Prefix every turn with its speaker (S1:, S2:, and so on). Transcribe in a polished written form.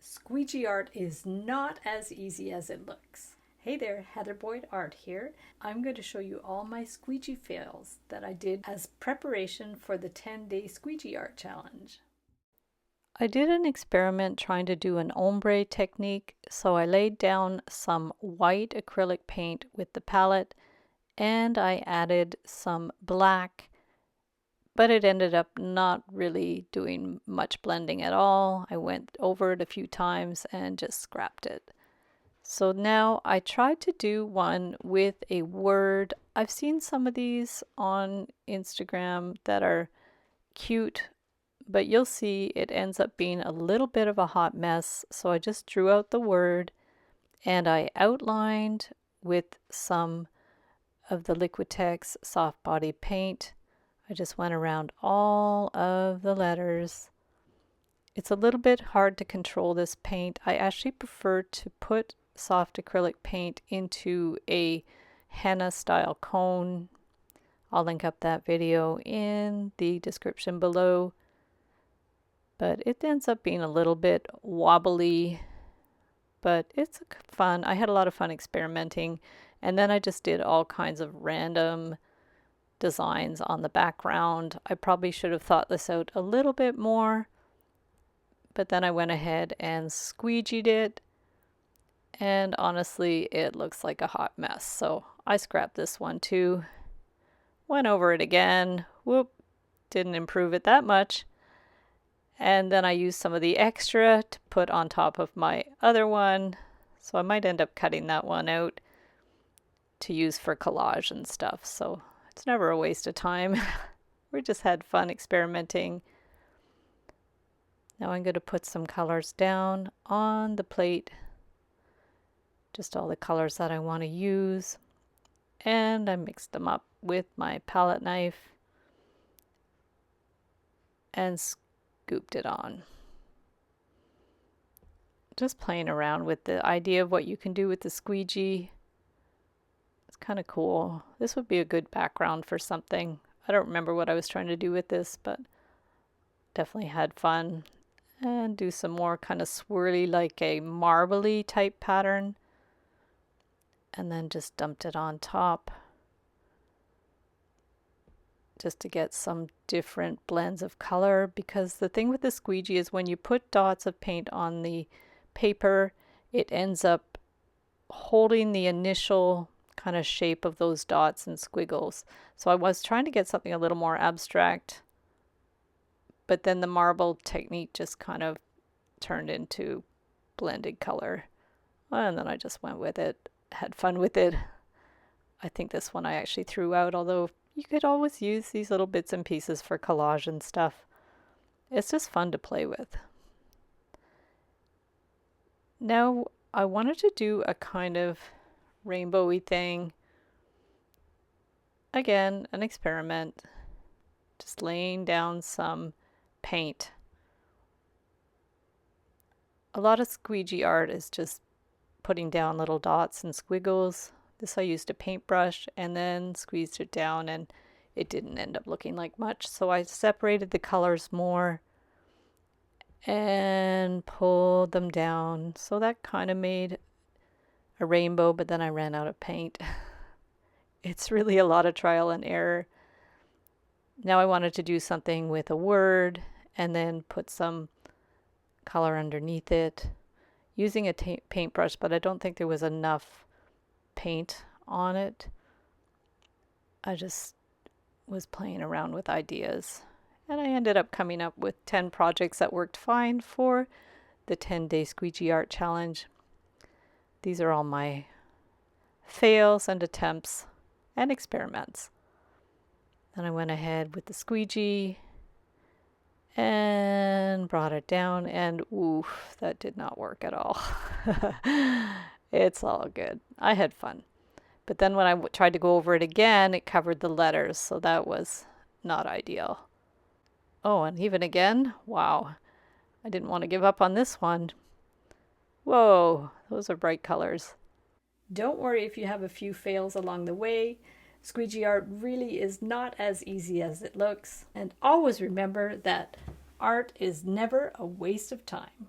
S1: Squeegee art is not as easy as it looks. Hey there, Heather Boyd Art here. I'm going to show you all my squeegee fails that I did as preparation for the 10-day squeegee art challenge. I did an experiment trying to do an ombre technique, so I laid down some white acrylic paint with the palette and I added some black, but it ended up not really doing much blending at all. I went over it a few times and just scrapped it. So now I tried to do one with a word. I've seen some of these on Instagram that are cute, but you'll see it ends up being a little bit of a hot mess. So I just drew out the word and I outlined with some of the Liquitex soft body paint. I just went around all of the letters. It's a little bit hard to control this paint. I actually prefer to put soft acrylic paint into a henna style cone. I'll link up that video in the description below. But it ends up being a little bit wobbly, but it's fun. I had a lot of fun experimenting, and then I just did all kinds of random designs on the background. I probably should have thought this out a little bit more, but then I went ahead and squeegeed it, and honestly it looks like a hot mess, so I scrapped this one too. Went over it again, whoop, didn't improve it that much, and then I used some of the extra to put on top of my other one, so I might end up cutting that one out to use for collage and stuff. So it's never a waste of time. We just had fun experimenting. Now I'm going to put some colors down on the plate, just all the colors that I want to use, and I mixed them up with my palette knife and scooped it on. Just playing around with the idea of what you can do with the squeegee. It's kind of cool. This would be a good background for something. I don't remember what I was trying to do with this, but definitely had fun. And do some more kind of swirly, like a marbly type pattern. And then just dumped it on top, just to get some different blends of color, because the thing with the squeegee is when you put dots of paint on the paper, it ends up holding the initial kind of shape of those dots and squiggles. So I was trying to get something a little more abstract, but then the marble technique just kind of turned into blended color, and then I just went with it, had fun with it. I think this one I actually threw out, although you could always use these little bits and pieces for collage and stuff. It's just fun to play with. Now I wanted to do a kind of rainbowy thing. Again, an experiment. Just laying down some paint. A lot of squeegee art is just putting down little dots and squiggles. This I used a paintbrush and then squeezed it down, and it didn't end up looking like much. So I separated the colors more and pulled them down. So that kind of made a rainbow, but then I ran out of paint. It's really a lot of trial and error. Now I wanted to do something with a word and then put some color underneath it using a paintbrush, but I don't think there was enough paint on it. I just was playing around with ideas, and I ended up coming up with 10 projects that worked fine for the 10-day squeegee art challenge. These are all my fails and attempts and experiments. Then I went ahead with the squeegee and brought it down, and oof, that did not work at all. It's all good. I had fun. But then when I tried to go over it again, it covered the letters, so that was not ideal. Oh, and even again, wow. I didn't want to give up on this one. Whoa, those are bright colors. Don't worry if you have a few fails along the way. Squeegee art really is not as easy as it looks. And always remember that art is never a waste of time.